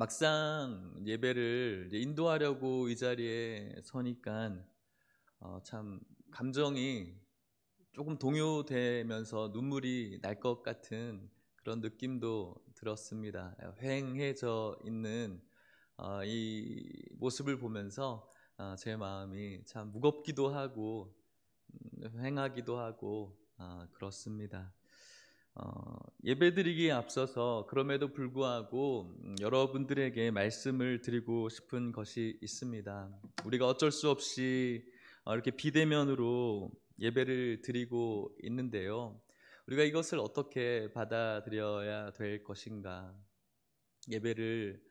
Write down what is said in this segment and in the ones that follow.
막상 예배를 이제 인도하려고 이 자리에 서니까 참 감정이 조금 동요되면서 눈물이 날 것 같은 그런 느낌도 들었습니다. 휑해져 있는 이 모습을 보면서 제 마음이 참 무겁기도 하고 휑하기도 하고 그렇습니다. 예배드리기에 앞서서 그럼에도 불구하고 여러분들에게 말씀을 드리고 싶은 것이 있습니다. 우리가 어쩔 수 없이 이렇게 비대면으로 예배를 드리고 있는데요. 우리가 이것을 어떻게 받아들여야 될 것인가? 예배를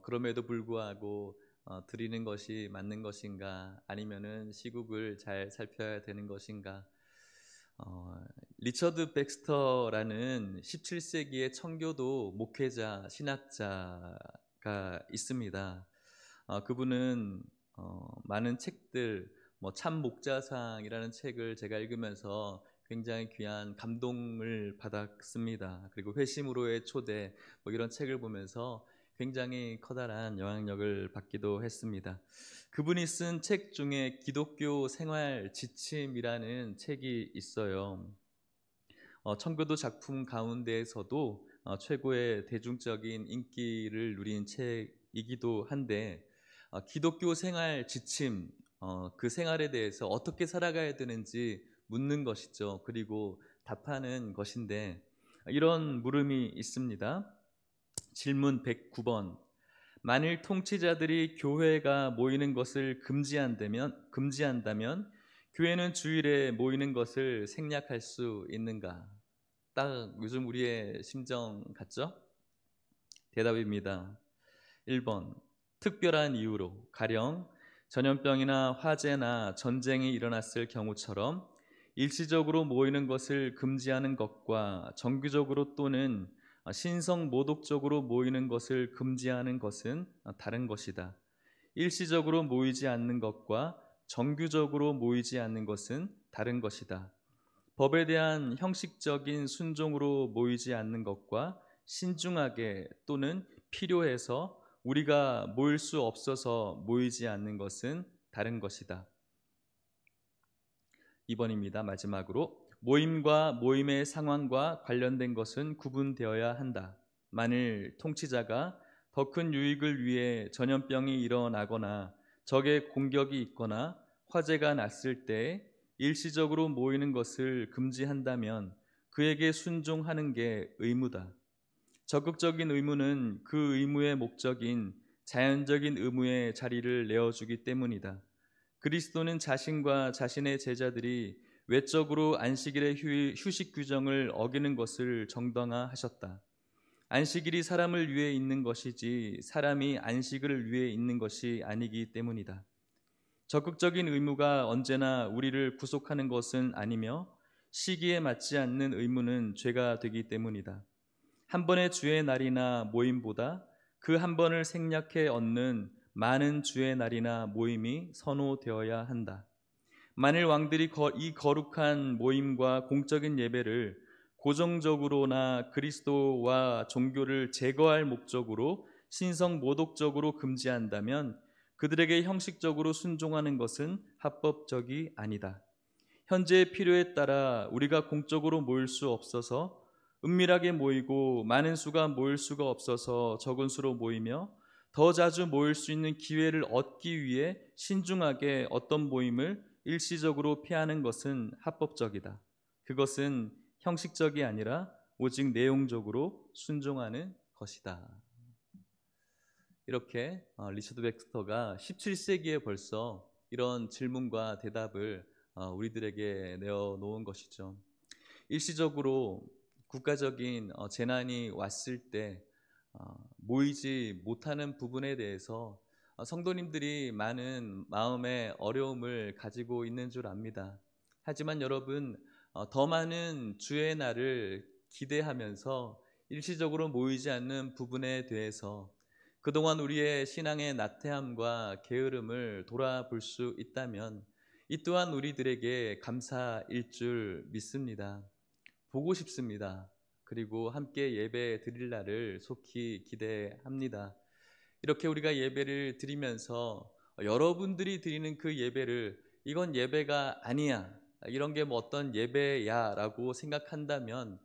그럼에도 불구하고 드리는 것이 맞는 것인가? 아니면은 시국을 잘 살펴야 되는 것인가? 어, 리처드 백스터라는 17세기의 청교도 목회자, 신학자가 있습니다. 그분은 많은 책들, 뭐 참 목자상이라는 책을 제가 읽으면서 굉장히 귀한 감동을 받았습니다. 그리고 회심으로의 초대, 뭐 이런 책을 보면서 굉장히 커다란 영향력을 받기도 했습니다. 그분이 쓴 책 중에 기독교 생활 지침이라는 책이 있어요. 청교도 작품 가운데에서도 최고의 대중적인 인기를 누린 책이기도 한데 기독교 생활 지침, 그 생활에 대해서 어떻게 살아가야 되는지 묻는 것이죠. 그리고 답하는 것인데 이런 물음이 있습니다. 질문 109번. 만일 통치자들이 교회가 모이는 것을 금지한다면 교회는 주일에 모이는 것을 생략할 수 있는가? 딱 요즘 우리의 심정 같죠? 대답입니다. 1번. 특별한 이유로 가령 전염병이나 화재나 전쟁이 일어났을 경우처럼 일시적으로 모이는 것을 금지하는 것과 정기적으로 또는 신성 모독적으로 모이는 것을 금지하는 것은 다른 것이다. 일시적으로 모이지 않는 것과 정규적으로 모이지 않는 것은 다른 것이다. 법에 대한 형식적인 순종으로 모이지 않는 것과 신중하게 또는 필요해서 우리가 모일 수 없어서 모이지 않는 것은 다른 것이다. 2번입니다. 마지막으로 모임과 모임의 상황과 관련된 것은 구분되어야 한다. 만일 통치자가 더 큰 유익을 위해 전염병이 일어나거나 적의 공격이 있거나 화재가 났을 때 일시적으로 모이는 것을 금지한다면 그에게 순종하는 게 의무다. 적극적인 의무는 그 의무의 목적인 자연적인 의무의 자리를 내어주기 때문이다. 그리스도는 자신과 자신의 제자들이 외적으로 안식일의 휴식 규정을 어기는 것을 정당화하셨다. 안식일이 사람을 위해 있는 것이지 사람이 안식일을 위해 있는 것이 아니기 때문이다. 적극적인 의무가 언제나 우리를 구속하는 것은 아니며 시기에 맞지 않는 의무는 죄가 되기 때문이다. 한 번의 주의 날이나 모임보다 그 한 번을 생략해 얻는 많은 주의 날이나 모임이 선호되어야 한다. 만일 왕들이 이 거룩한 모임과 공적인 예배를 고정적으로나 그리스도와 종교를 제거할 목적으로 신성 모독적으로 금지한다면 그들에게 형식적으로 순종하는 것은 합법적이 아니다. 현재의 필요에 따라 우리가 공적으로 모일 수 없어서 은밀하게 모이고 많은 수가 모일 수가 없어서 적은 수로 모이며 더 자주 모일 수 있는 기회를 얻기 위해 신중하게 어떤 모임을 일시적으로 피하는 것은 합법적이다. 그것은 형식적이 아니라 오직 내용적으로 순종하는 것이다. 이렇게 리처드 백스터가 17세기에 벌써 이런 질문과 대답을 우리들에게 내어놓은 것이죠. 일시적으로 국가적인 재난이 왔을 때 모이지 못하는 부분에 대해서 성도님들이 많은 마음의 어려움을 가지고 있는 줄 압니다. 하지만 여러분, 더 많은 주의 날을 기대하면서 일시적으로 모이지 않는 부분에 대해서 그동안 우리의 신앙의 나태함과 게으름을 돌아볼 수 있다면 이 또한 우리들에게 감사일 줄 믿습니다. 보고 싶습니다. 그리고 함께 예배 드릴 날을 속히 기대합니다. 이렇게 우리가 예배를 드리면서 여러분들이 드리는 그 예배를 이건 예배가 아니야, 이런 게 뭐 어떤 예배야라고 생각한다면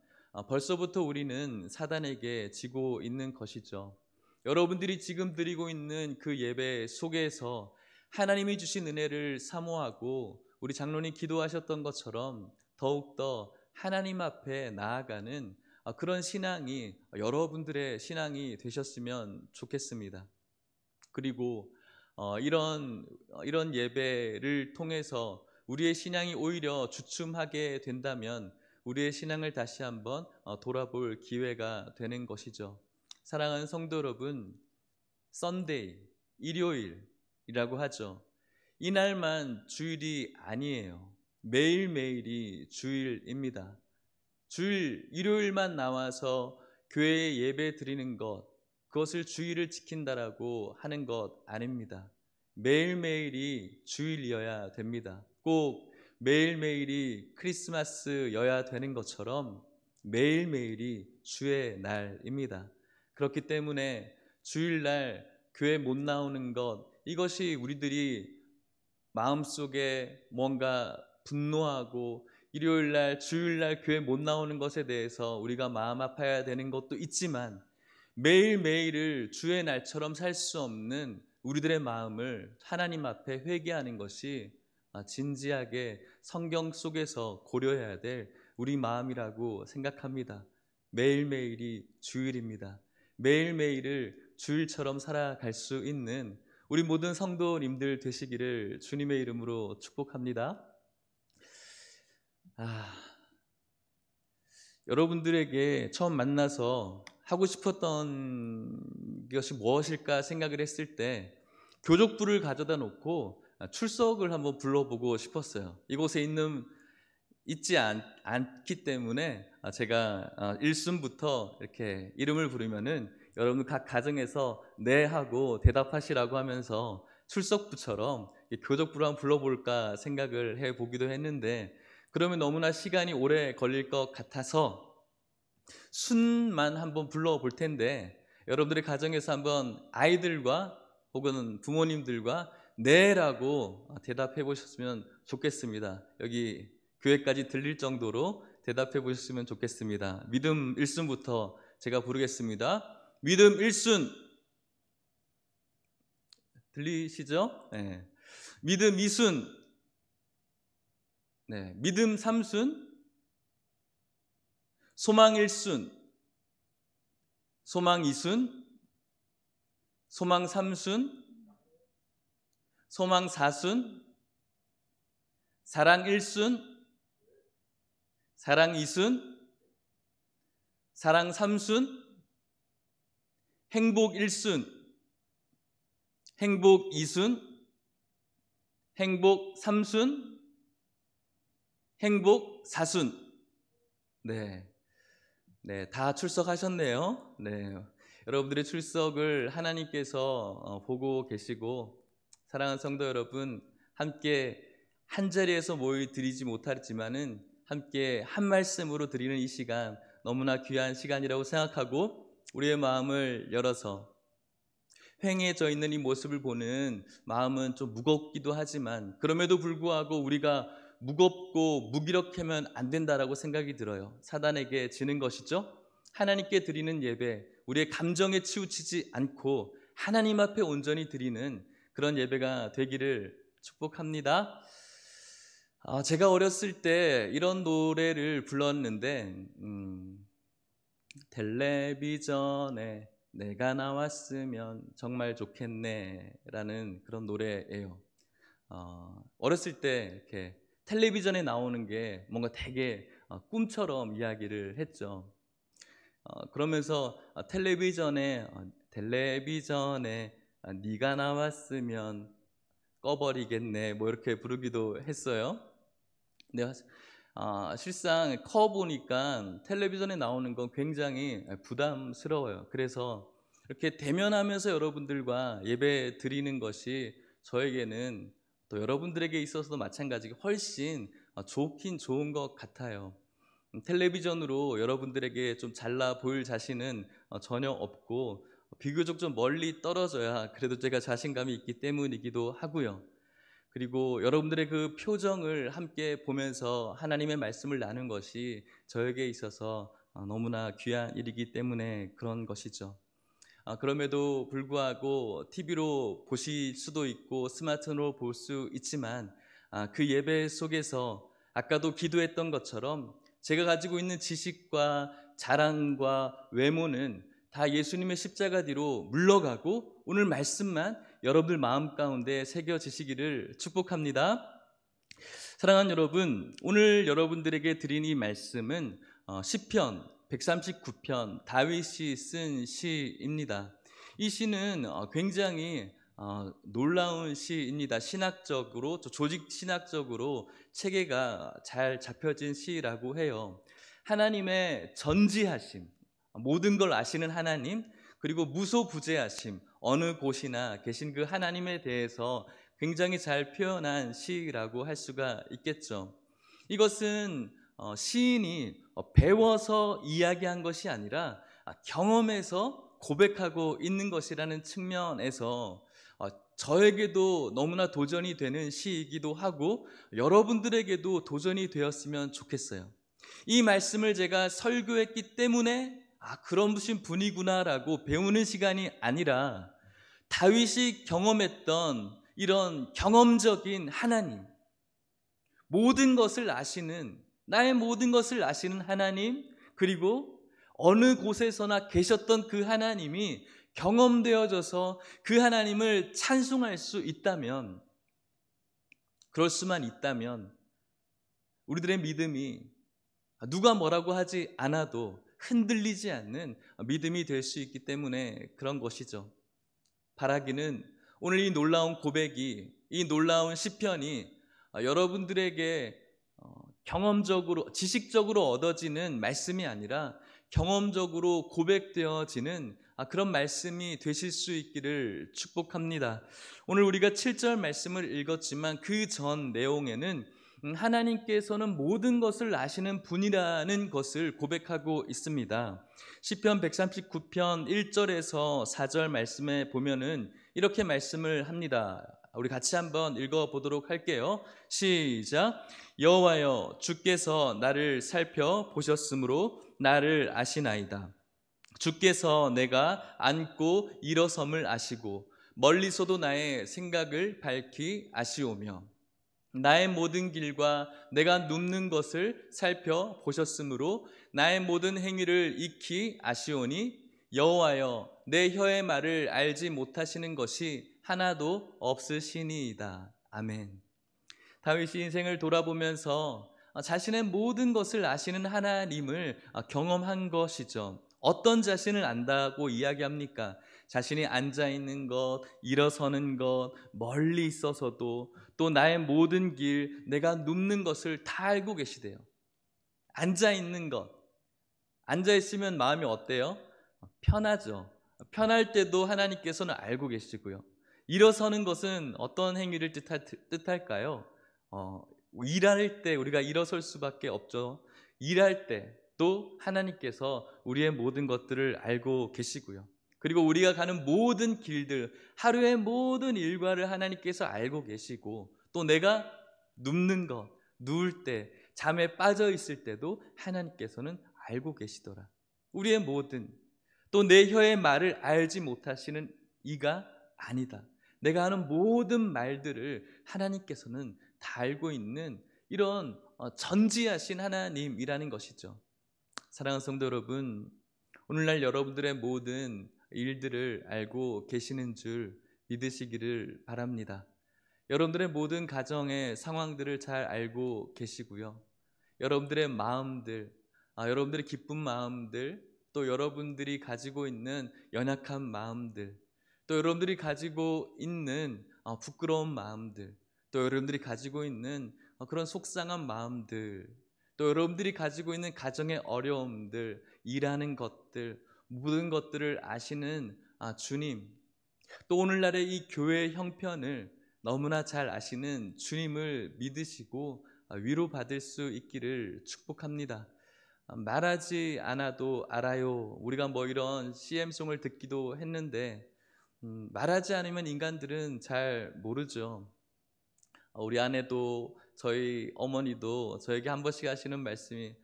벌써부터 우리는 사단에게 지고 있는 것이죠. 여러분들이 지금 드리고 있는 그 예배 속에서 하나님이 주신 은혜를 사모하고 우리 장로님 기도하셨던 것처럼 더욱더 하나님 앞에 나아가는 그런 신앙이 여러분들의 신앙이 되셨으면 좋겠습니다. 그리고 이런 예배를 통해서 우리의 신앙이 오히려 주춤하게 된다면 우리의 신앙을 다시 한번 돌아볼 기회가 되는 것이죠. 사랑하는 성도 여러분, 썬데이, 일요일이라고 하죠. 이날만 주일이 아니에요. 매일매일이 주일입니다. 주일, 일요일만 나와서 교회에 예배 드리는 것, 그것을 주일을 지킨다라고 하는 것 아닙니다. 매일매일이 주일이어야 됩니다. 꼭 매일매일이 크리스마스여야 되는 것처럼 매일매일이 주의 날입니다. 그렇기 때문에 주일날 교회 못 나오는 것, 이것이 우리들이 마음속에 뭔가 분노하고 일요일날, 주일날 교회 못 나오는 것에 대해서 우리가 마음 아파야 되는 것도 있지만 매일매일을 주의 날처럼 살 수 없는 우리들의 마음을 하나님 앞에 회개하는 것이 진지하게 성경 속에서 고려해야 될 우리 마음이라고 생각합니다. 매일매일이 주일입니다. 매일매일을 주일처럼 살아갈 수 있는 우리 모든 성도님들 되시기를 주님의 이름으로 축복합니다. 여러분들에게 처음 만나서 하고 싶었던 것이 무엇일까 생각을 했을 때 교족부를 가져다 놓고 출석을 한번 불러보고 싶었어요. 이곳에 있지 않기 때문에 제가 일순부터 이렇게 이름을 부르면은 여러분 각 가정에서 네 하고 대답하시라고 하면서 출석부처럼 교족부를 한번 불러볼까 생각을 해보기도 했는데 그러면 너무나 시간이 오래 걸릴 것 같아서 순만 한번 불러볼 텐데 여러분들의 가정에서 한번 아이들과 혹은 부모님들과 네라고 대답해 보셨으면 좋겠습니다. 여기 교회까지 들릴 정도로 대답해 보셨으면 좋겠습니다. 믿음 1순부터 제가 부르겠습니다. 믿음 1순 들리시죠? 네. 믿음 2순, 네. 믿음 3순, 소망 1순, 소망 2순, 소망 3순, 소망 4순, 사랑 1순, 사랑 2순, 사랑 3순, 행복 1순, 행복 2순, 행복 3순, 행복 4순. 네. 네, 다 출석하셨네요. 네. 여러분들의 출석을 하나님께서 보고 계시고 사랑하는 성도 여러분, 함께 한 자리에서 모여 드리지 못하지만은 함께 한 말씀으로 드리는 이 시간 너무나 귀한 시간이라고 생각하고 우리의 마음을 열어서 횡해져 있는 이 모습을 보는 마음은 좀 무겁기도 하지만 그럼에도 불구하고 우리가 무겁고 무기력하면 안 된다라고 생각이 들어요. 사단에게 지는 것이죠. 하나님께 드리는 예배, 우리의 감정에 치우치지 않고 하나님 앞에 온전히 드리는 그런 예배가 되기를 축복합니다. 제가 어렸을 때 이런 노래를 불렀는데 텔레비전에 내가 나왔으면 정말 좋겠네 라는 그런 노래예요. 어렸을 때 이렇게 텔레비전에 나오는 게 뭔가 되게 꿈처럼 이야기를 했죠. 그러면서 텔레비전에 네가 나왔으면 꺼버리겠네 뭐 이렇게 부르기도 했어요. 근데 실상 커 보니까 텔레비전에 나오는 건 굉장히 부담스러워요. 그래서 이렇게 대면하면서 여러분들과 예배 드리는 것이 저에게는 또 여러분들에게 있어서도 마찬가지로 훨씬 좋긴 좋은 것 같아요. 텔레비전으로 여러분들에게 좀 잘나 보일 자신은 전혀 없고 비교적 좀 멀리 떨어져야 그래도 제가 자신감이 있기 때문이기도 하고요. 그리고 여러분들의 그 표정을 함께 보면서 하나님의 말씀을 나눈 것이 저에게 있어서 너무나 귀한 일이기 때문에 그런 것이죠. 그럼에도 불구하고 TV로 보실 수도 있고 스마트폰으로 볼 수 있지만 그 예배 속에서 아까도 기도했던 것처럼 제가 가지고 있는 지식과 자랑과 외모는 다 예수님의 십자가 뒤로 물러가고 오늘 말씀만 여러분들 마음 가운데 새겨지시기를 축복합니다. 사랑하는 여러분, 오늘 여러분들에게 드린 이 말씀은 시편 139편 다윗이 쓴 시입니다. 이 시는 굉장히 놀라운 시입니다. 신학적으로, 조직 신학적으로 체계가 잘 잡혀진 시라고 해요. 하나님의 전지하심, 모든 걸 아시는 하나님, 그리고 무소부재하심, 어느 곳이나 계신 그 하나님에 대해서 굉장히 잘 표현한 시라고 할 수가 있겠죠. 이것은 시인이 배워서 이야기한 것이 아니라 경험에서 고백하고 있는 것이라는 측면에서 저에게도 너무나 도전이 되는 시이기도 하고 여러분들에게도 도전이 되었으면 좋겠어요. 이 말씀을 제가 설교했기 때문에 그런 분이구나라고 배우는 시간이 아니라 다윗이 경험했던 이런 경험적인 하나님, 모든 것을 아시는, 나의 모든 것을 아시는 하나님, 그리고 어느 곳에서나 계셨던 그 하나님이 경험되어져서 그 하나님을 찬송할 수 있다면, 그럴 수만 있다면 우리들의 믿음이 누가 뭐라고 하지 않아도 흔들리지 않는 믿음이 될 수 있기 때문에 그런 것이죠. 바라기는 오늘 이 놀라운 고백이, 이 놀라운 시편이 여러분들에게 경험적으로, 지식적으로 얻어지는 말씀이 아니라 경험적으로 고백되어지는 그런 말씀이 되실 수 있기를 축복합니다. 오늘 우리가 7절 말씀을 읽었지만 그 전 내용에는 하나님께서는 모든 것을 아시는 분이라는 것을 고백하고 있습니다. 시편 139편 1절에서 4절 말씀에 보면은 이렇게 말씀을 합니다. 우리 같이 한번 읽어보도록 할게요. 시작. 여호와여, 주께서 나를 살펴보셨으므로 나를 아시나이다. 주께서 내가 앉고 일어섬을 아시고 멀리서도 나의 생각을 밝히 아시오며 나의 모든 길과 내가 눕는 것을 살펴보셨으므로 나의 모든 행위를 익히 아시오니 여호와여, 내 혀의 말을 알지 못하시는 것이 하나도 없으시니이다. 아멘. 다윗이 인생을 돌아보면서 자신의 모든 것을 아시는 하나님을 경험한 것이죠. 어떤 자신을 안다고 이야기합니까? 자신이 앉아있는 것, 일어서는 것, 멀리 있어서도 또 나의 모든 길, 내가 눕는 것을 다 알고 계시대요. 앉아있는 것, 앉아있으면 마음이 어때요? 편하죠. 편할 때도 하나님께서는 알고 계시고요. 일어서는 것은 어떤 행위를 뜻할까요? 일할 때 우리가 일어설 수밖에 없죠. 일할 때 또 하나님께서 우리의 모든 것들을 알고 계시고요. 그리고 우리가 가는 모든 길들, 하루의 모든 일과를 하나님께서 알고 계시고 또 내가 눕는 것, 누울 때, 잠에 빠져 있을 때도 하나님께서는 알고 계시더라. 우리의 모든, 또 내 혀의 말을 알지 못하시는 이가 아니다. 내가 하는 모든 말들을 하나님께서는 다 알고 있는 이런 전지하신 하나님이라는 것이죠. 사랑하는 성도 여러분, 오늘날 여러분들의 모든 일들을 알고 계시는 줄 믿으시기를 바랍니다. 여러분들의 모든 가정의 상황들을 잘 알고 계시고요. 여러분들의 마음들, 여러분들의 기쁜 마음들, 또 여러분들이 가지고 있는 연약한 마음들, 또 여러분들이 가지고 있는 부끄러운 마음들, 또 여러분들이 가지고 있는 그런 속상한 마음들, 또 여러분들이 가지고 있는 가정의 어려움들, 일하는 것들, 모든 것들을 아시는 주님, 또 오늘날의 이 교회의 형편을 너무나 잘 아시는 주님을 믿으시고 위로받을 수 있기를 축복합니다. 말하지 않아도 알아요. 우리가 뭐 이런 CM송을 듣기도 했는데 말하지 않으면 인간들은 잘 모르죠. 우리 아내도 저희 어머니도 저에게 한 번씩 하시는 말씀이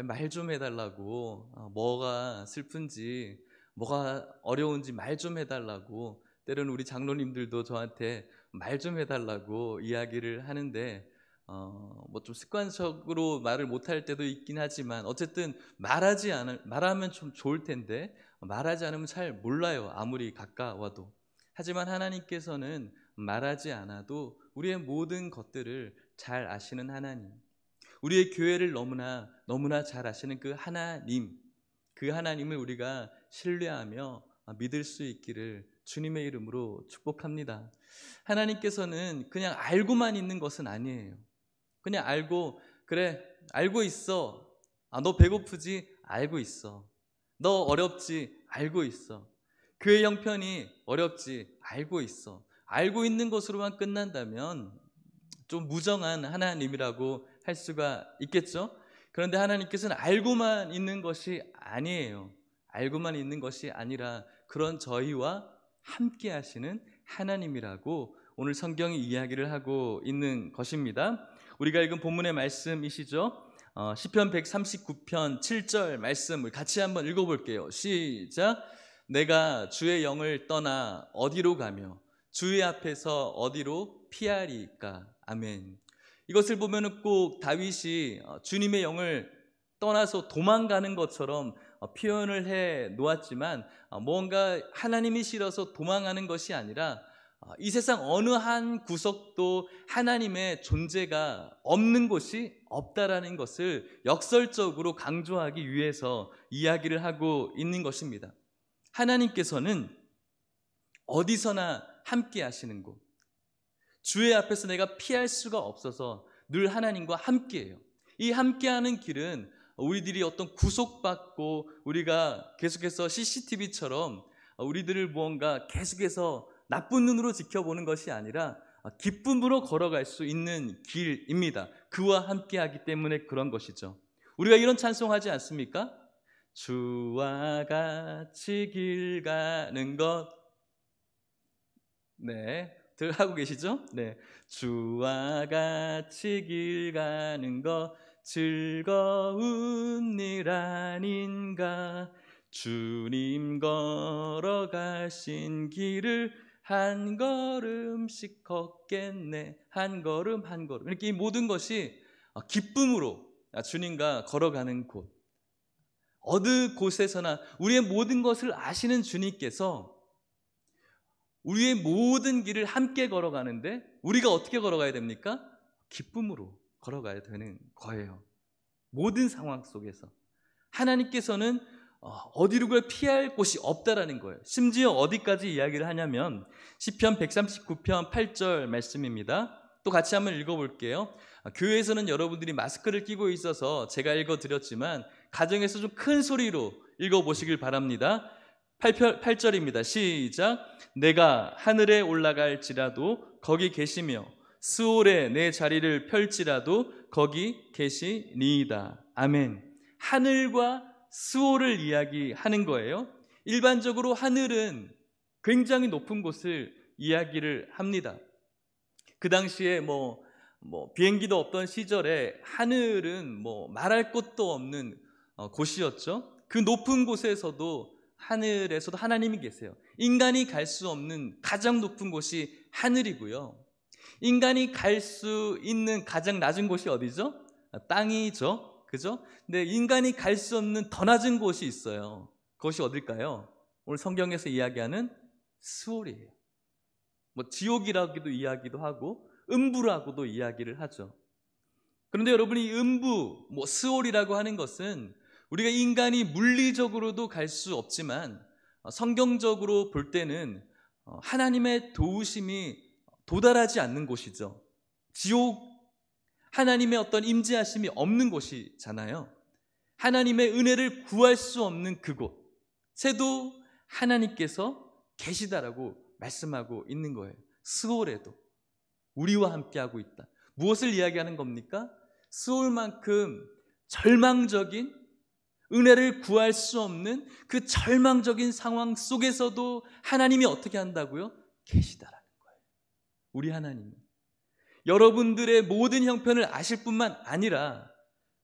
말 좀 해달라고, 뭐가 슬픈지 뭐가 어려운지 말 좀 해달라고, 때로는 우리 장로님들도 저한테 말 좀 해달라고 이야기를 하는데 뭐 좀 습관적으로 말을 못할 때도 있긴 하지만 어쨌든 말하면 좀 좋을 텐데 말하지 않으면 잘 몰라요, 아무리 가까워도. 하지만 하나님께서는 말하지 않아도 우리의 모든 것들을 잘 아시는 하나님, 우리의 교회를 너무나 잘 아시는 그 하나님을 우리가 신뢰하며 믿을 수 있기를 주님의 이름으로 축복합니다. 하나님께서는 그냥 알고만 있는 것은 아니에요. 그냥 그래, 알고 있어. 너 배고프지? 알고 있어. 너 어렵지? 알고 있어. 그의 형편이 어렵지? 알고 있어. 알고 있는 것으로만 끝난다면 좀 무정한 하나님이라고 할 수가 있겠죠? 그런데 하나님께서는 알고만 있는 것이 아니에요. 알고만 있는 것이 아니라 그런 저희와 함께 하시는 하나님이라고 오늘 성경이 이야기를 하고 있는 것입니다. 우리가 읽은 본문의 말씀이시죠? 시편 139편 7절 말씀을 같이 한번 읽어볼게요. 시작. 내가 주의 영을 떠나 어디로 가며 주의 앞에서 어디로 피하리까? 아멘. 이것을 보면은 꼭 다윗이 주님의 영을 떠나서 도망가는 것처럼 표현을 해 놓았지만 뭔가 하나님이 싫어서 도망하는 것이 아니라 이 세상 어느 한 구석도 하나님의 존재가 없는 곳이 없다라는 것을 역설적으로 강조하기 위해서 이야기를 하고 있는 것입니다. 하나님께서는 어디서나 함께 하시는 곳, 주의 앞에서 내가 피할 수가 없어서 늘 하나님과 함께해요. 이 함께하는 길은 우리들이 어떤 구속받고 우리가 계속해서 CCTV처럼 우리들을 무언가 계속해서 나쁜 눈으로 지켜보는 것이 아니라 기쁨으로 걸어갈 수 있는 길입니다. 그와 함께하기 때문에 그런 것이죠. 우리가 이런 찬송하지 않습니까? 주와 같이 길 가는 것. 네, 하고 계시죠? 네, 주와 같이 길 가는 것 즐거운 일 아닌가. 주님 걸어가신 길을 한 걸음씩 걷겠네. 한 걸음 한 걸음. 이렇게 이 모든 것이 기쁨으로 주님과 걸어가는 곳, 어느 곳에서나 우리의 모든 것을 아시는 주님께서 우리의 모든 길을 함께 걸어가는데 우리가 어떻게 걸어가야 됩니까? 기쁨으로 걸어가야 되는 거예요. 모든 상황 속에서 하나님께서는 어디로 피할 곳이 없다라는 거예요. 심지어 어디까지 이야기를 하냐면 시편 139편 8절 말씀입니다. 또 같이 한번 읽어볼게요. 교회에서는 여러분들이 마스크를 끼고 있어서 제가 읽어드렸지만 가정에서 좀 큰 소리로 읽어보시길 바랍니다. 8절입니다. 시작. 내가 하늘에 올라갈지라도 거기 계시며 스올에 내 자리를 펼지라도 거기 계시니이다. 아멘. 하늘과 스올을 이야기하는 거예요. 일반적으로 하늘은 굉장히 높은 곳을 이야기를 합니다. 그 당시에 뭐 비행기도 없던 시절에 하늘은 말할 것도 없는 곳이었죠. 그 높은 곳에서도 하늘에서도 하나님이 계세요. 인간이 갈 수 없는 가장 높은 곳이 하늘이고요. 인간이 갈 수 있는 가장 낮은 곳이 어디죠? 땅이죠. 그죠? 근데 인간이 갈 수 없는 더 낮은 곳이 있어요. 그것이 어딜까요? 오늘 성경에서 이야기하는 스올이에요. 지옥이라고도 이야기도 하고 음부라고도 이야기를 하죠. 그런데 여러분이 이 음부, 스올이라고 하는 것은 우리가 인간이 물리적으로도 갈 수 없지만 성경적으로 볼 때는 하나님의 도우심이 도달하지 않는 곳이죠. 지옥, 하나님의 어떤 임재하심이 없는 곳이잖아요. 하나님의 은혜를 구할 수 없는 그곳에도 하나님께서 계시다라고 말씀하고 있는 거예요. 스올에도 우리와 함께하고 있다. 무엇을 이야기하는 겁니까? 스올만큼 절망적인 은혜를 구할 수 없는 그 절망적인 상황 속에서도 하나님이 어떻게 한다고요? 계시다라는 거예요. 우리 하나님은 여러분들의 모든 형편을 아실 뿐만 아니라,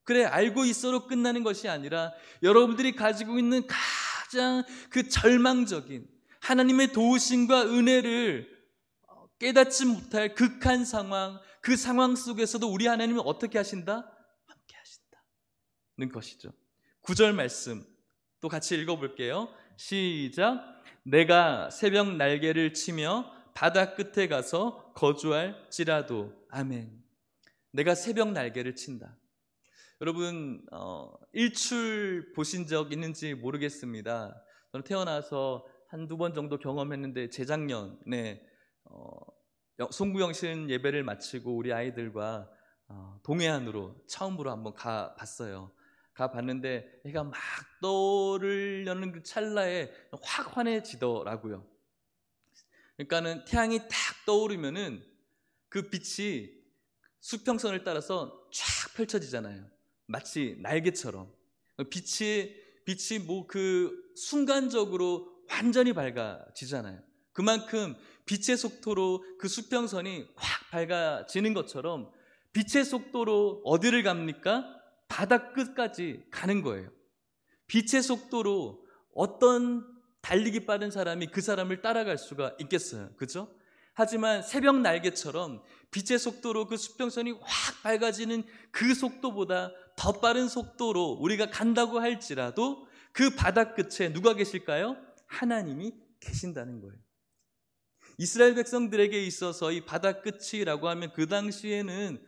그래 알고 있어로 끝나는 것이 아니라 여러분들이 가지고 있는 가장 그 절망적인 하나님의 도우심과 은혜를 깨닫지 못할 극한 상황, 그 상황 속에서도 우리 하나님은 어떻게 하신다? 함께 하신다는 것이죠. 9절 말씀 또 같이 읽어볼게요. 시작. 내가 새벽 날개를 치며 바다 끝에 가서 거주할지라도. 아멘. 내가 새벽 날개를 친다. 여러분 일출 보신 적 있는지 모르겠습니다. 저는 태어나서 한두 번 정도 경험했는데 재작년에 송구영신 예배를 마치고 우리 아이들과 동해안으로 처음으로 한번 가봤어요. 가봤는데 해가 막 떠오르려는 그 찰나에 확 환해지더라고요. 그러니까는 태양이 딱 떠오르면은 그 빛이 수평선을 따라서 쫙 펼쳐지잖아요. 마치 날개처럼 빛이 뭐 그 순간적으로 완전히 밝아지잖아요. 그만큼 빛의 속도로 그 수평선이 확 밝아지는 것처럼 빛의 속도로 어디를 갑니까? 바다 끝까지 가는 거예요. 빛의 속도로 어떤 달리기 빠른 사람이 그 사람을 따라갈 수가 있겠어요. 그죠? 하지만 새벽 날개처럼 빛의 속도로 그 수평선이 확 밝아지는 그 속도보다 더 빠른 속도로 우리가 간다고 할지라도 그 바다 끝에 누가 계실까요? 하나님이 계신다는 거예요. 이스라엘 백성들에게 있어서 이 바다 끝이라고 하면 그 당시에는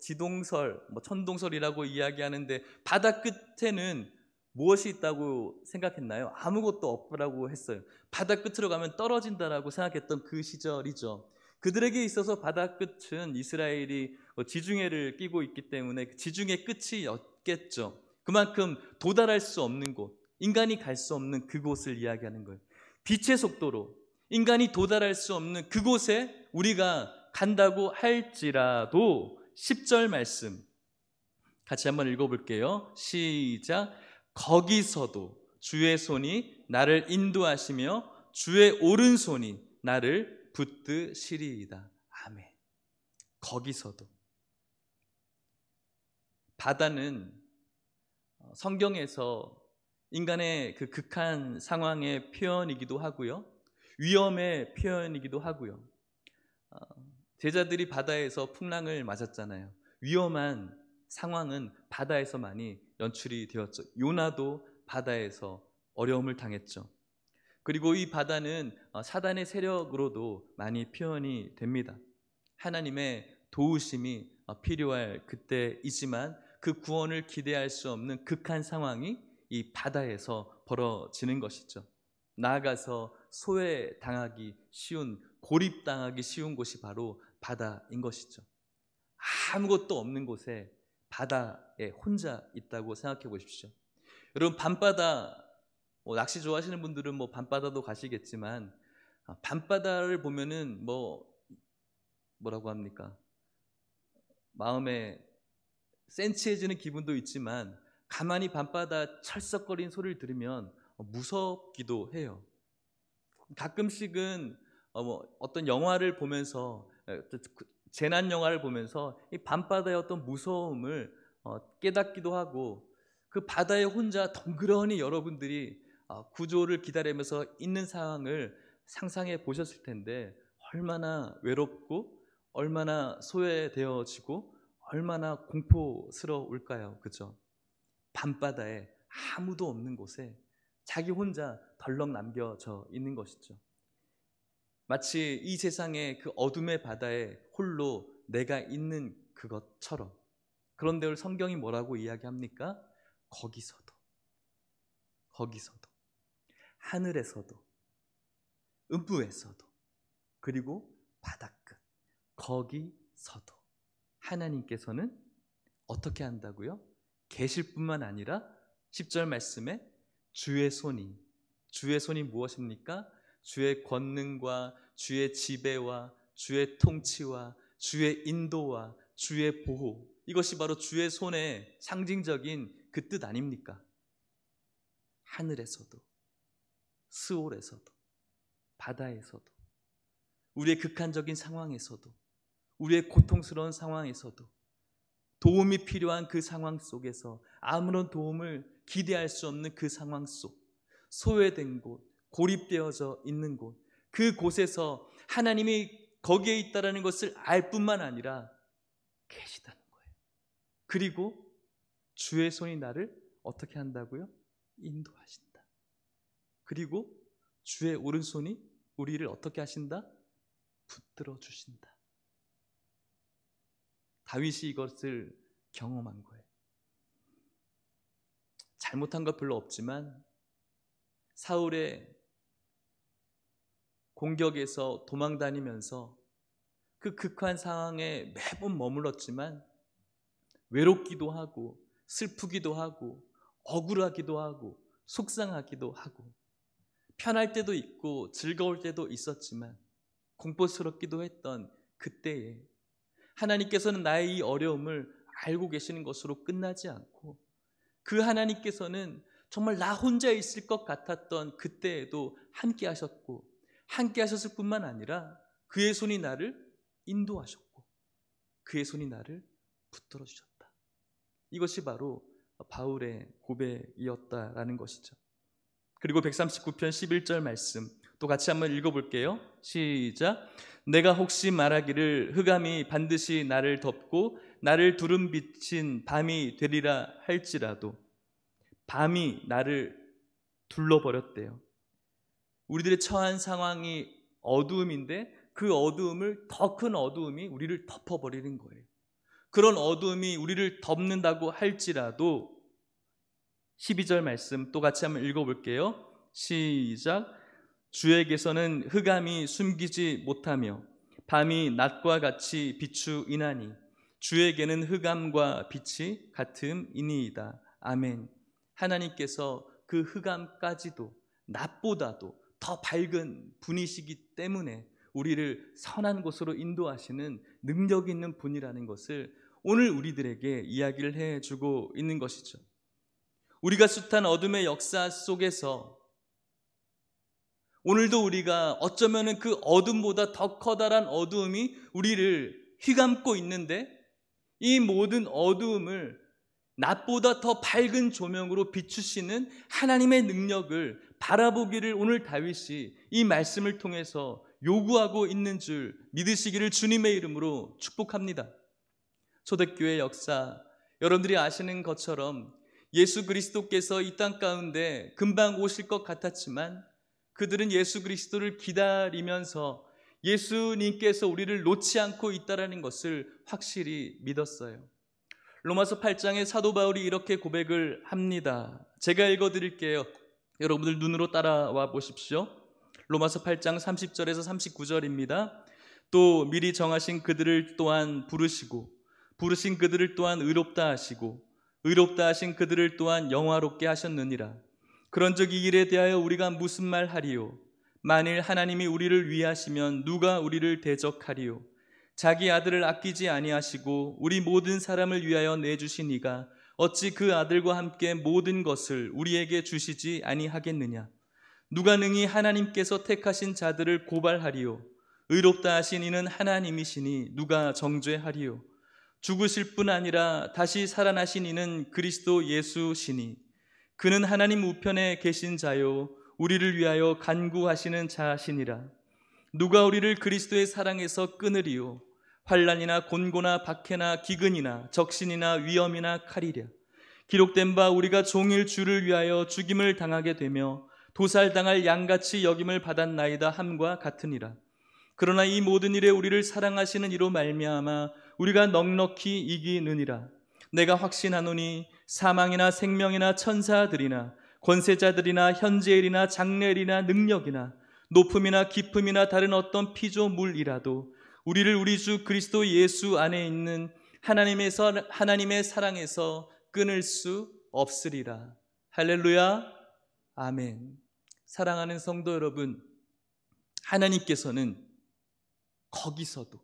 지동설, 천동설이라고 이야기하는데 바다 끝에는 무엇이 있다고 생각했나요? 아무것도 없다고 했어요. 바다 끝으로 가면 떨어진다라고 생각했던 그 시절이죠. 그들에게 있어서 바다 끝은 이스라엘이 지중해를 끼고 있기 때문에 그 지중해 끝이었겠죠. 그만큼 도달할 수 없는 곳, 인간이 갈 수 없는 그곳을 이야기하는 거예요. 빛의 속도로 인간이 도달할 수 없는 그곳에 우리가 간다고 할지라도 10절 말씀 같이 한번 읽어볼게요. 시작. 거기서도 주의 손이 나를 인도하시며 주의 오른손이 나를 붙드시리이다. 아멘. 거기서도. 바다는 성경에서 인간의 그 극한 상황의 표현이기도 하고요, 위험의 표현이기도 하고요. 제자들이 바다에서 풍랑을 맞았잖아요. 위험한 상황은 바다에서 많이 연출이 되었죠. 요나도 바다에서 어려움을 당했죠. 그리고 이 바다는 사단의 세력으로도 많이 표현이 됩니다. 하나님의 도우심이 필요할 그때이지만 그 구원을 기대할 수 없는 극한 상황이 이 바다에서 벌어지는 것이죠. 나아가서 소외당하기 쉬운, 고립당하기 쉬운 곳이 바로 바다인 것이죠. 아무것도 없는 곳에 바다에 혼자 있다고 생각해 보십시오. 여러분 밤바다, 낚시 좋아하시는 분들은 밤바다도 가시겠지만 밤바다를 보면은 뭐라고 합니까? 마음에 센치해지는 기분도 있지만 가만히 밤바다 철썩거리는 소리를 들으면 무섭기도 해요. 가끔씩은 어떤 영화를 보면서, 재난 영화를 보면서 이 밤바다의 어떤 무서움을 깨닫기도 하고, 그 바다에 혼자 덩그러니 여러분들이 구조를 기다리면서 있는 상황을 상상해 보셨을 텐데 얼마나 외롭고 얼마나 소외되어지고 얼마나 공포스러울까요? 그죠? 밤바다에 아무도 없는 곳에 자기 혼자 덜렁 남겨져 있는 것이죠. 마치 이 세상의 그 어둠의 바다에 홀로 내가 있는 그것처럼. 그런데 오늘 성경이 뭐라고 이야기합니까? 거기서도, 하늘에서도, 음부에서도, 그리고 바닷끝, 거기서도 하나님께서는 어떻게 한다고요? 계실 뿐만 아니라 10절 말씀에 주의 손이 무엇입니까? 주의 권능과 주의 지배와 주의 통치와 주의 인도와 주의 보호, 이것이 바로 주의 손의 상징적인 그 뜻 아닙니까? 하늘에서도, 스올에서도, 바다에서도, 우리의 극한적인 상황에서도, 우리의 고통스러운 상황에서도, 도움이 필요한 그 상황 속에서, 아무런 도움을 기대할 수 없는 그 상황 속, 소외된 곳, 고립되어져 있는 곳, 그곳에서 하나님이 거기에 있다는 것을 알 뿐만 아니라 계시다는 거예요. 그리고 주의 손이 나를 어떻게 한다고요? 인도하신다. 그리고 주의 오른손이 우리를 어떻게 하신다? 붙들어 주신다. 다윗이 이것을 경험한 거예요. 잘못한 것 별로 없지만 사울의 공격에서 도망다니면서 그 극한 상황에 매번 머물렀지만 외롭기도 하고 슬프기도 하고 억울하기도 하고 속상하기도 하고 편할 때도 있고 즐거울 때도 있었지만 공포스럽기도 했던 그때에 하나님께서는 나의 이 어려움을 알고 계시는 것으로 끝나지 않고 그 하나님께서는 정말 나 혼자 있을 것 같았던 그때에도 함께 하셨고 함께 하셨을 뿐만 아니라 그의 손이 나를 인도하셨고 그의 손이 나를 붙들어 주셨다. 이것이 바로 바울의 고백이었다라는 것이죠. 그리고 139편 11절 말씀 또 같이 한번 읽어볼게요. 시작. 내가 혹시 말하기를 흑암이 반드시 나를 덮고 나를 두름 비친 밤이 되리라 할지라도, 밤이 나를 둘러버렸대요. 우리들의 처한 상황이 어두움인데 그 어두움을, 더 큰 어두움이 우리를 덮어버리는 거예요. 그런 어두움이 우리를 덮는다고 할지라도 12절 말씀 또 같이 한번 읽어볼게요. 시작. 주에게서는 흑암이 숨기지 못하며 밤이 낮과 같이 비추이나니 주에게는 흑암과 빛이 같음이니이다. 아멘. 하나님께서 그 흑암까지도 낮보다도 더 밝은 분이시기 때문에 우리를 선한 곳으로 인도하시는 능력 있는 분이라는 것을 오늘 우리들에게 이야기를 해주고 있는 것이죠. 우리가 숱한 어둠의 역사 속에서 오늘도 우리가 어쩌면 그 어둠보다 더 커다란 어두움이 우리를 휘감고 있는데 이 모든 어두움을 낮보다 더 밝은 조명으로 비추시는 하나님의 능력을 바라보기를 오늘 다윗이 이 말씀을 통해서 요구하고 있는 줄 믿으시기를 주님의 이름으로 축복합니다. 초대교회 역사, 여러분들이 아시는 것처럼 예수 그리스도께서 이 땅 가운데 금방 오실 것 같았지만 그들은 예수 그리스도를 기다리면서 예수님께서 우리를 놓지 않고 있다는 것을 확실히 믿었어요. 로마서 8장에 사도 바울이 이렇게 고백을 합니다. 제가 읽어드릴게요. 여러분들 눈으로 따라와 보십시오. 로마서 8장 30절에서 39절입니다. 또 미리 정하신 그들을 또한 부르시고 부르신 그들을 또한 의롭다 하시고 의롭다 하신 그들을 또한 영화롭게 하셨느니라. 그런즉 이 일에 대하여 우리가 무슨 말 하리요? 만일 하나님이 우리를 위하시면 누가 우리를 대적하리요? 자기 아들을 아끼지 아니하시고 우리 모든 사람을 위하여 내주신 이가 어찌 그 아들과 함께 모든 것을 우리에게 주시지 아니하겠느냐? 누가 능히 하나님께서 택하신 자들을 고발하리요? 의롭다 하신 이는 하나님이시니 누가 정죄하리요? 죽으실 뿐 아니라 다시 살아나신 이는 그리스도 예수시니 그는 하나님 우편에 계신 자요 우리를 위하여 간구하시는 자시니라. 누가 우리를 그리스도의 사랑에서 끊으리요? 환난이나 곤고나 박해나 기근이나 적신이나 위험이나 칼이랴. 기록된 바 우리가 종일 주를 위하여 죽임을 당하게 되며 도살당할 양같이 여김을 받았나이다 함과 같으니라. 그러나 이 모든 일에 우리를 사랑하시는 이로 말미암아 우리가 넉넉히 이기느니라. 내가 확신하노니 사망이나 생명이나 천사들이나 권세자들이나 현재일이나 장래일이나 능력이나 높음이나 깊음이나 다른 어떤 피조물이라도 우리를 우리 주 그리스도 예수 안에 있는 하나님의 사랑에서 끊을 수 없으리라. 할렐루야. 아멘. 사랑하는 성도 여러분, 하나님께서는 거기서도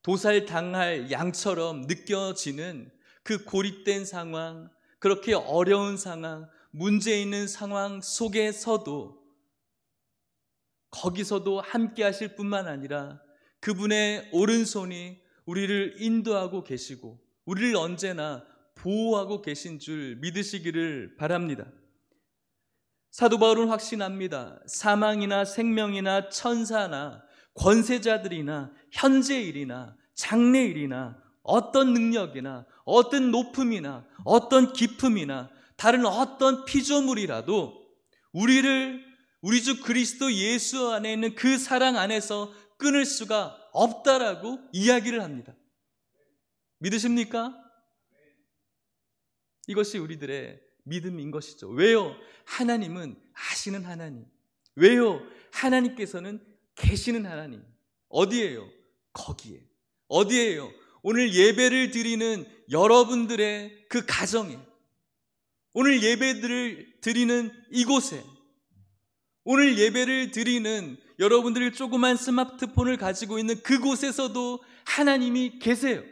도살당할 양처럼 느껴지는 그 고립된 상황, 그렇게 어려운 상황, 문제 있는 상황 속에서도 거기서도 함께 하실 뿐만 아니라 그분의 오른손이 우리를 인도하고 계시고 우리를 언제나 보호하고 계신 줄 믿으시기를 바랍니다. 사도 바울은 확신합니다. 사망이나 생명이나 천사나 권세자들이나 현재일이나 장래일이나 어떤 능력이나 어떤 높음이나 어떤 깊음이나 다른 어떤 피조물이라도 우리 주 그리스도 예수 안에 있는 그 사랑 안에서 끊을 수가 없다라고 이야기를 합니다. 믿으십니까? 이것이 우리들의 믿음인 것이죠. 왜요? 하나님은 아시는 하나님. 왜요? 하나님께서는 계시는 하나님. 어디예요? 거기에. 어디예요? 오늘 예배를 드리는 여러분들의 그 가정에, 오늘 예배들을 드리는 이곳에, 오늘 예배를 드리는 여러분들이 조그만 스마트폰을 가지고 있는 그곳에서도 하나님이 계세요.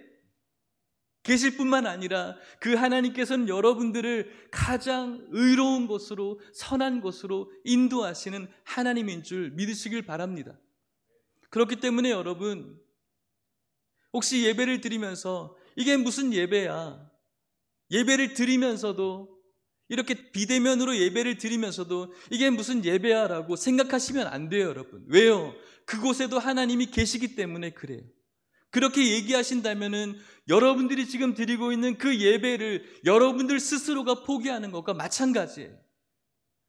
계실 뿐만 아니라 그 하나님께서는 여러분들을 가장 의로운 곳으로, 선한 곳으로 인도하시는 하나님인 줄 믿으시길 바랍니다. 그렇기 때문에 여러분, 혹시 예배를 드리면서 이게 무슨 예배야? 예배를 드리면서도, 이렇게 비대면으로 예배를 드리면서도 이게 무슨 예배야 라고 생각하시면 안 돼요, 여러분. 왜요? 그곳에도 하나님이 계시기 때문에 그래요. 그렇게 얘기하신다면은 여러분들이 지금 드리고 있는 그 예배를 여러분들 스스로가 포기하는 것과 마찬가지예요.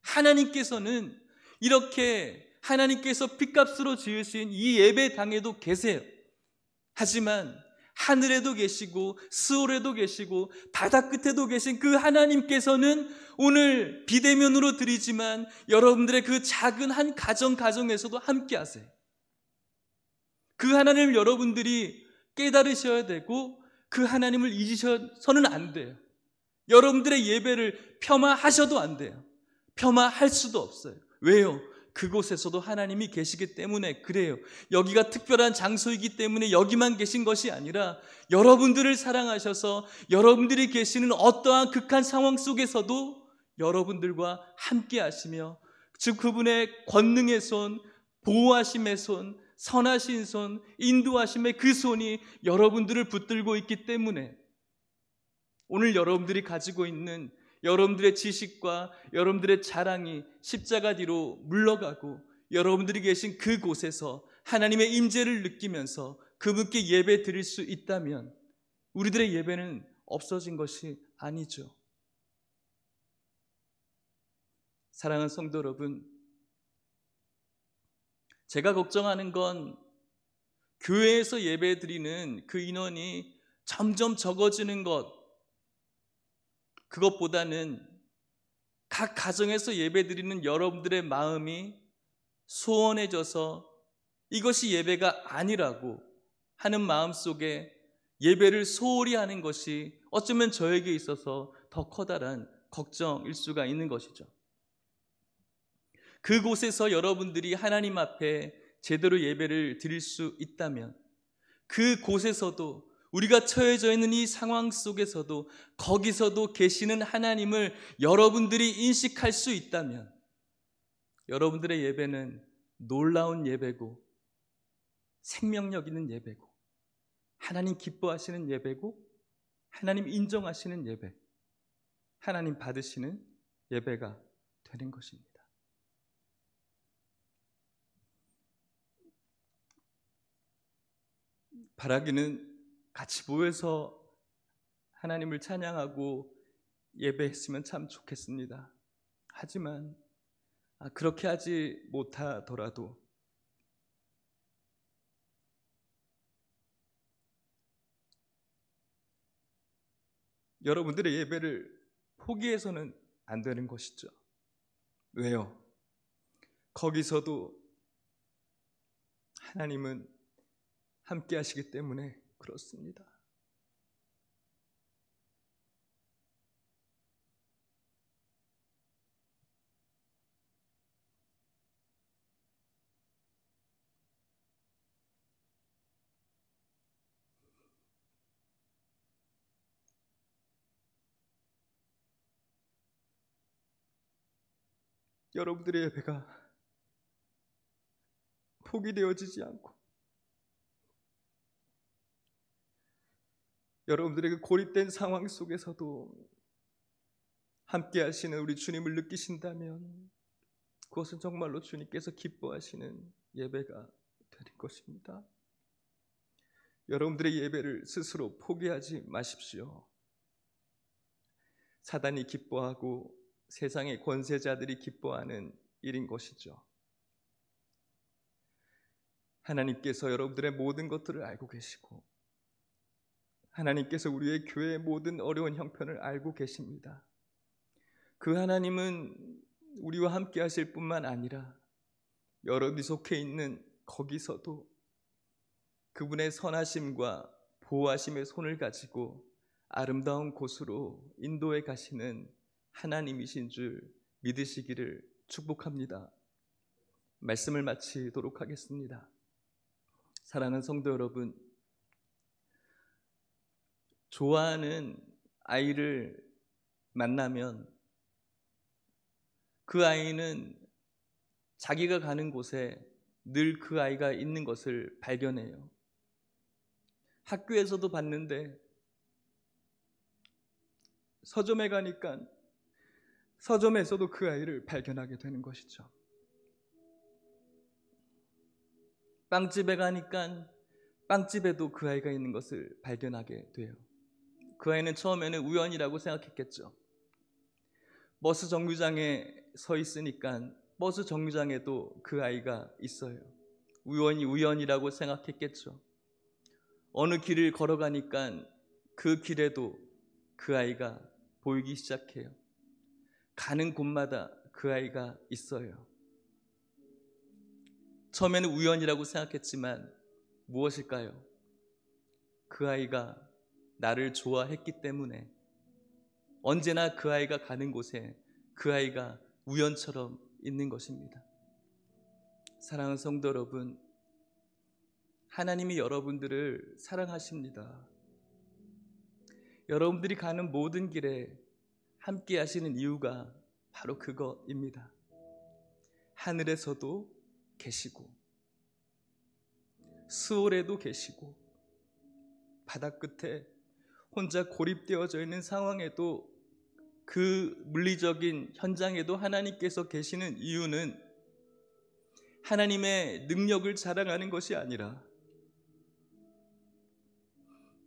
하나님께서는 이렇게 하나님께서 핏값으로 지으신 이 예배당에도 계세요. 하지만 하늘에도 계시고 스올에도 계시고 바다 끝에도 계신 그 하나님께서는 오늘 비대면으로 드리지만 여러분들의 그 작은 한 가정에서도 함께 하세요. 그 하나님을 여러분들이 깨달으셔야 되고 그 하나님을 잊으셔서는 안 돼요. 여러분들의 예배를 폄하하셔도 안 돼요. 폄하할 수도 없어요. 왜요? 그곳에서도 하나님이 계시기 때문에 그래요. 여기가 특별한 장소이기 때문에 여기만 계신 것이 아니라 여러분들을 사랑하셔서 여러분들이 계시는 어떠한 극한 상황 속에서도 여러분들과 함께 하시며, 즉 그분의 권능의 손, 보호하심의 손, 선하신 손, 인도하심의 그 손이 여러분들을 붙들고 있기 때문에 오늘 여러분들이 가지고 있는 여러분들의 지식과 여러분들의 자랑이 십자가 뒤로 물러가고 여러분들이 계신 그곳에서 하나님의 임재를 느끼면서 그분께 예배 드릴 수 있다면 우리들의 예배는 없어진 것이 아니죠. 사랑하는 성도 여러분, 제가 걱정하는 건 교회에서 예배 드리는 그 인원이 점점 적어지는 것, 그것보다는 각 가정에서 예배 드리는 여러분들의 마음이 소원해져서 이것이 예배가 아니라고 하는 마음 속에 예배를 소홀히 하는 것이 어쩌면 저에게 있어서 더 커다란 걱정일 수가 있는 것이죠. 그곳에서 여러분들이 하나님 앞에 제대로 예배를 드릴 수 있다면, 그곳에서도 우리가 처해져 있는 이 상황 속에서도 거기서도 계시는 하나님을 여러분들이 인식할 수 있다면 여러분들의 예배는 놀라운 예배고 생명력 있는 예배고 하나님 기뻐하시는 예배고 하나님 인정하시는 예배, 하나님 받으시는 예배가 되는 것입니다. 바라기는 같이 모여서 하나님을 찬양하고 예배했으면 참 좋겠습니다. 하지만 그렇게 하지 못하더라도 여러분들의 예배를 포기해서는 안 되는 것이죠. 왜요? 거기서도 하나님은 함께 하시기 때문에 그렇습니다. 여러분들의 예배가 포기되어지지 않고 여러분들의 그 고립된 상황 속에서도 함께 하시는 우리 주님을 느끼신다면 그것은 정말로 주님께서 기뻐하시는 예배가 되는 것입니다. 여러분들의 예배를 스스로 포기하지 마십시오. 사단이 기뻐하고 세상의 권세자들이 기뻐하는 일인 것이죠. 하나님께서 여러분들의 모든 것들을 알고 계시고 하나님께서 우리의 교회의 모든 어려운 형편을 알고 계십니다. 그 하나님은 우리와 함께 하실 뿐만 아니라 여러분이 속해 있는 거기서도 그분의 선하심과 보호하심의 손을 가지고 아름다운 곳으로 인도해 가시는 하나님이신 줄 믿으시기를 축복합니다. 말씀을 마치도록 하겠습니다. 사랑하는 성도 여러분, 좋아하는 아이를 만나면 그 아이는 자기가 가는 곳에 늘 그 아이가 있는 것을 발견해요. 학교에서도 봤는데 서점에 가니까 서점에서도 그 아이를 발견하게 되는 것이죠. 빵집에 가니까 빵집에도 그 아이가 있는 것을 발견하게 돼요. 그 아이는 처음에는 우연이라고 생각했겠죠. 버스 정류장에 서 있으니까 버스 정류장에도 그 아이가 있어요. 우연이라고 생각했겠죠. 어느 길을 걸어가니까 그 길에도 그 아이가 보이기 시작해요. 가는 곳마다 그 아이가 있어요. 처음에는 우연이라고 생각했지만 무엇일까요? 그 아이가 나를 좋아했기 때문에 언제나 그 아이가 가는 곳에 그 아이가 우연처럼 있는 것입니다. 사랑하는 성도 여러분, 하나님이 여러분들을 사랑하십니다. 여러분들이 가는 모든 길에 함께 하시는 이유가 바로 그것입니다. 하늘에서도 계시고 수월에도 계시고 바다 끝에 혼자 고립되어져 있는 상황에도 그 물리적인 현장에도 하나님께서 계시는 이유는 하나님의 능력을 자랑하는 것이 아니라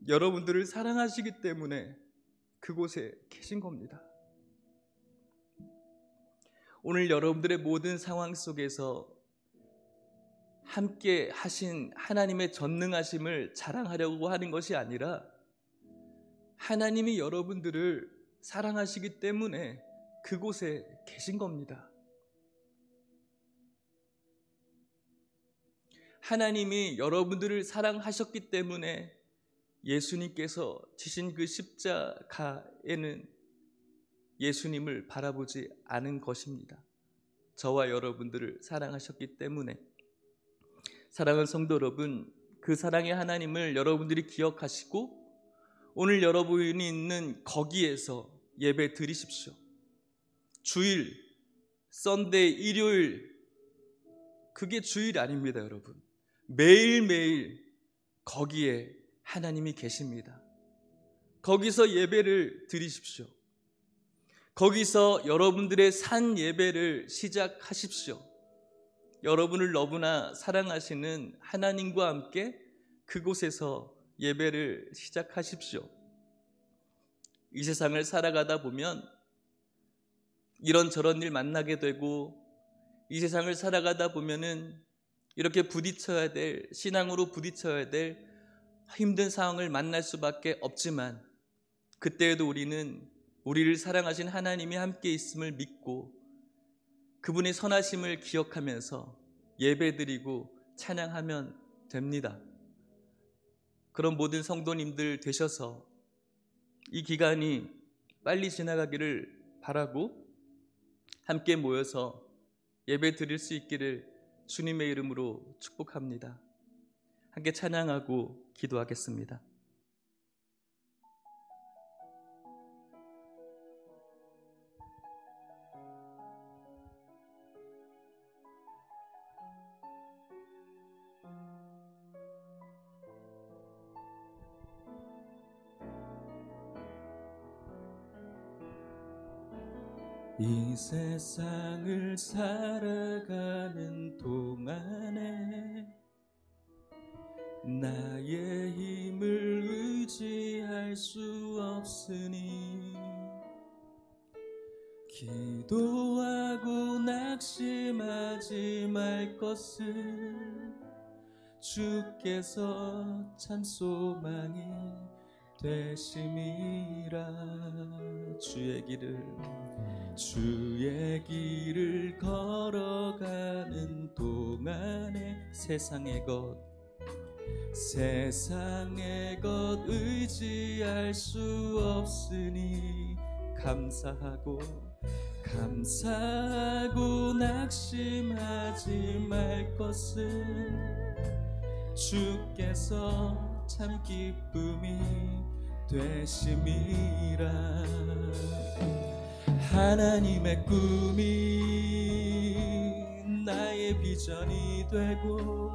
여러분들을 사랑하시기 때문에 그곳에 계신 겁니다. 오늘 여러분들의 모든 상황 속에서 함께 하신 하나님의 전능하심을 자랑하려고 하는 것이 아니라 하나님이 여러분들을 사랑하시기 때문에 그곳에 계신 겁니다. 하나님이 여러분들을 사랑하셨기 때문에 예수님께서 지신 그 십자가에는 예수님을 바라보지 않은 것입니다. 저와 여러분들을 사랑하셨기 때문에. 사랑하는 성도 여러분, 그 사랑의 하나님을 여러분들이 기억하시고 오늘 여러분이 있는 거기에서 예배 드리십시오. 주일, 썬데이, 일요일, 그게 주일 아닙니다, 여러분. 매일매일 거기에 하나님이 계십니다. 거기서 예배를 드리십시오. 거기서 여러분들의 산 예배를 시작하십시오. 여러분을 너무나 사랑하시는 하나님과 함께 그곳에서 예배를 시작하십시오. 이 세상을 살아가다 보면 이런저런 일 만나게 되고 이 세상을 살아가다 보면은 이렇게 부딪혀야 될, 신앙으로 부딪혀야 될 힘든 상황을 만날 수밖에 없지만 그때에도 우리는 우리를 사랑하신 하나님이 함께 있음을 믿고 그분의 선하심을 기억하면서 예배드리고 찬양하면 됩니다. 그런 모든 성도님들 되셔서 이 기간이 빨리 지나가기를 바라고 함께 모여서 예배 드릴 수 있기를 주님의 이름으로 축복합니다. 함께 찬양하고 기도하겠습니다. 이 세상을 살아가는 동안에 나의 힘을 의지할 수 없으니 기도하고 낙심하지 말 것을 주께서 참 소망이 되심이라. 주의 길을 걸어가는 동안에 세상의 것 의지할 수 없으니 감사하고 낙심하지 말 것을 주께서 참 기쁨이 되심이라. 하나님의 꿈이 나의 비전이 되고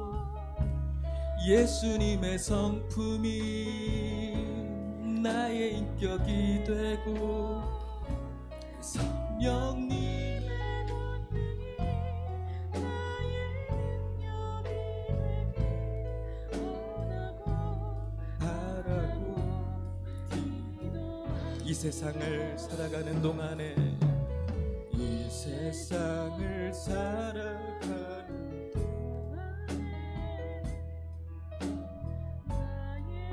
예수님의 성품이 나의 인격이 되고 성령님의 바라고 이 세상을 살아가는 동안에 이 세상을 살아가는 동안에 나의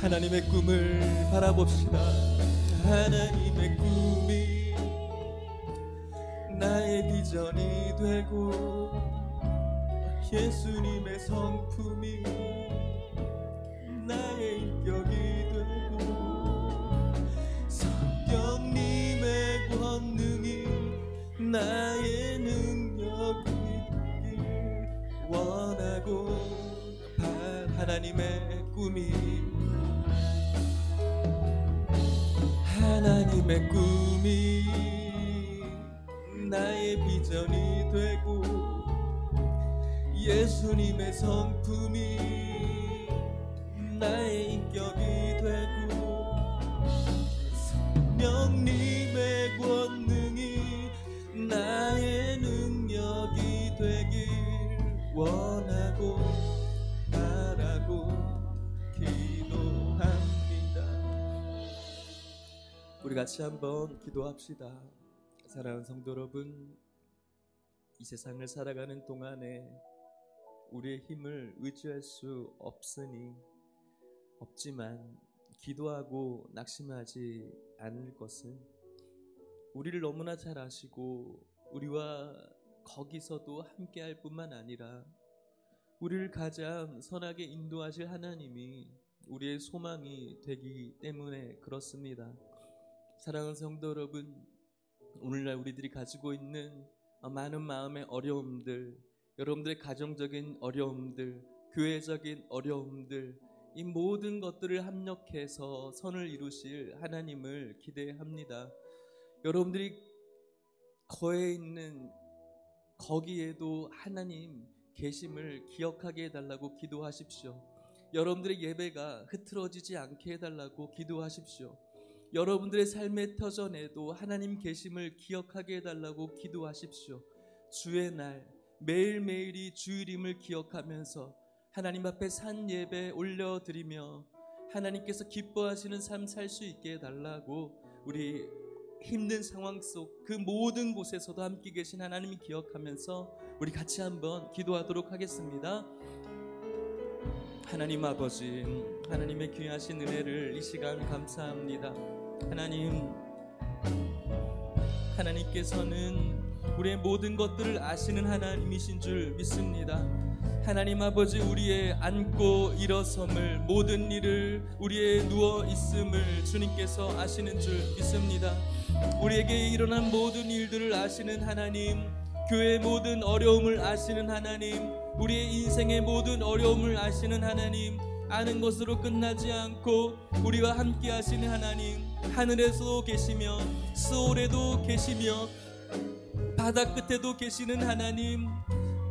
하나님의 꿈을 바라봅시다. 하나님의 꿈이 나의 비전이 되고 예수님의 성품이 나의 인격이 되고 성령님의 권능이 나의 능력이 되길 원하고 하나님의 꿈이 나의 비전이 되고 예수님의 성품이 나의 인격이 되고 성령님의 권능이 나의 능력이 되길 원하고 바라고 기도합니다. 우리 같이 한번 기도합시다. 사랑하는 성도 여러분, 이 세상을 살아가는 동안에 우리의 힘을 의지할 수 없지만 기도하고 낙심하지 않을 것은 우리를 너무나 잘 아시고 우리와 거기서도 함께할 뿐만 아니라 우리를 가장 선하게 인도하실 하나님이 우리의 소망이 되기 때문에 그렇습니다. 사랑하는 성도 여러분, 오늘날 우리들이 가지고 있는 많은 마음의 어려움들, 여러분들의 가정적인 어려움들, 교회적인 어려움들, 이 모든 것들을 합력해서 선을 이루실 하나님을 기대합니다. 여러분들이 거에 있는 거기에도 하나님 계심을 기억하게 해달라고 기도하십시오. 여러분들의 예배가 흐트러지지 않게 해달라고 기도하십시오. 여러분들의 삶의 터전에도 하나님 계심을 기억하게 해달라고 기도하십시오. 주의 날 매일매일이 주일임을 기억하면서 하나님 앞에 산 예배 올려드리며 하나님께서 기뻐하시는 삶 살 수 있게 해달라고 우리 힘든 상황 속 그 모든 곳에서도 함께 계신 하나님 기억하면서 우리 같이 한번 기도하도록 하겠습니다. 하나님 아버지, 하나님의 귀하신 은혜를 이 시간 감사합니다. 하나님께서는 우리의 모든 것들을 아시는 하나님이신 줄 믿습니다. 하나님 아버지, 우리의 앉고 일어섬을, 모든 일을, 우리의 누워 있음을 주님께서 아시는 줄 믿습니다. 우리에게 일어난 모든 일들을 아시는 하나님, 교회의 모든 어려움을 아시는 하나님, 우리의 인생의 모든 어려움을 아시는 하나님, 아는 것으로 끝나지 않고 우리와 함께 하시는 하나님, 하늘에서도 계시며 스올에도 계시며 바다 끝에도 계시는 하나님,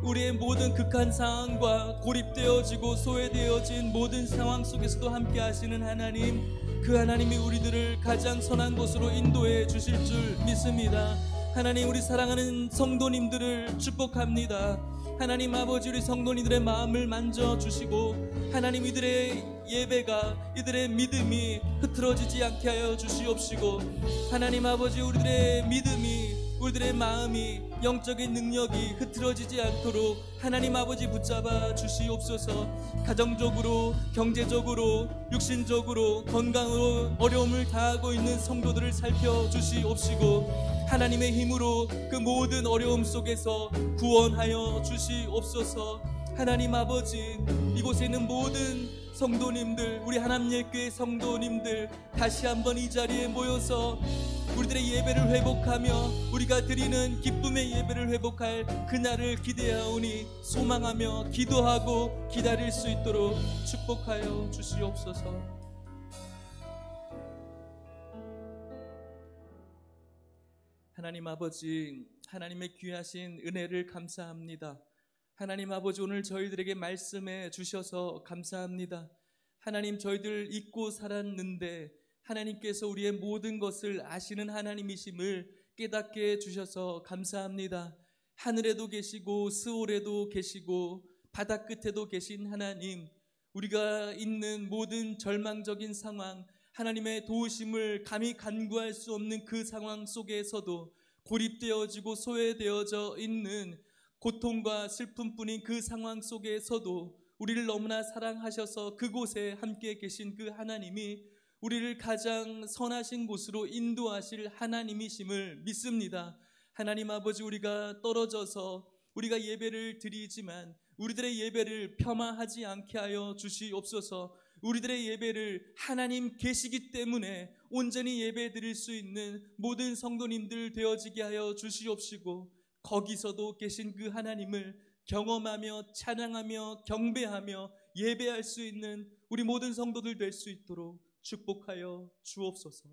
우리의 모든 극한 상황과 고립되어지고 소외되어진 모든 상황 속에서도 함께 하시는 하나님, 그 하나님이 우리들을 가장 선한 곳으로 인도해 주실 줄 믿습니다. 하나님, 우리 사랑하는 성도님들을 축복합니다. 하나님 아버지, 우리 성도님들의 마음을 만져주시고 하나님, 이들의 예배가, 이들의 믿음이 흐트러지지 않게 하여 주시옵시고, 하나님 아버지, 우리들의 믿음이, 우리들의 마음이, 영적인 능력이 흐트러지지 않도록 하나님 아버지 붙잡아 주시옵소서. 가정적으로, 경제적으로, 육신적으로, 건강으로 어려움을 당하고 있는 성도들을 살펴주시옵시고, 하나님의 힘으로 그 모든 어려움 속에서 구원하여 주시옵소서. 하나님 아버지, 이곳에 있는 모든 성도님들, 우리 하남예교회 성도님들, 다시 한번 이 자리에 모여서 우리들의 예배를 회복하며 우리가 드리는 기쁨의 예배를 회복할 그날을 기대하오니 소망하며 기도하고 기다릴 수 있도록 축복하여 주시옵소서. 하나님 아버지, 하나님의 귀하신 은혜를 감사합니다. 하나님 아버지, 오늘 저희들에게 말씀해 주셔서 감사합니다. 하나님, 저희들 잊고 살았는데 하나님께서 우리의 모든 것을 아시는 하나님이심을 깨닫게 해주셔서 감사합니다. 하늘에도 계시고 스올에도 계시고 바다 끝에도 계신 하나님, 우리가 있는 모든 절망적인 상황, 하나님의 도우심을 감히 간구할 수 없는 그 상황 속에서도, 고립되어지고 소외되어져 있는 고통과 슬픔뿐인 그 상황 속에서도 우리를 너무나 사랑하셔서 그곳에 함께 계신 그 하나님이 우리를 가장 선하신 곳으로 인도하실 하나님이심을 믿습니다. 하나님 아버지, 우리가 떨어져서 우리가 예배를 드리지만 우리들의 예배를 폄하하지 않게 하여 주시옵소서. 우리들의 예배를 하나님 계시기 때문에 온전히 예배 드릴 수 있는 모든 성도님들 되어지게 하여 주시옵시고, 거기서도 계신 그 하나님을 경험하며 찬양하며 경배하며 예배할 수 있는 우리 모든 성도들 될 수 있도록 축복하여 주옵소서.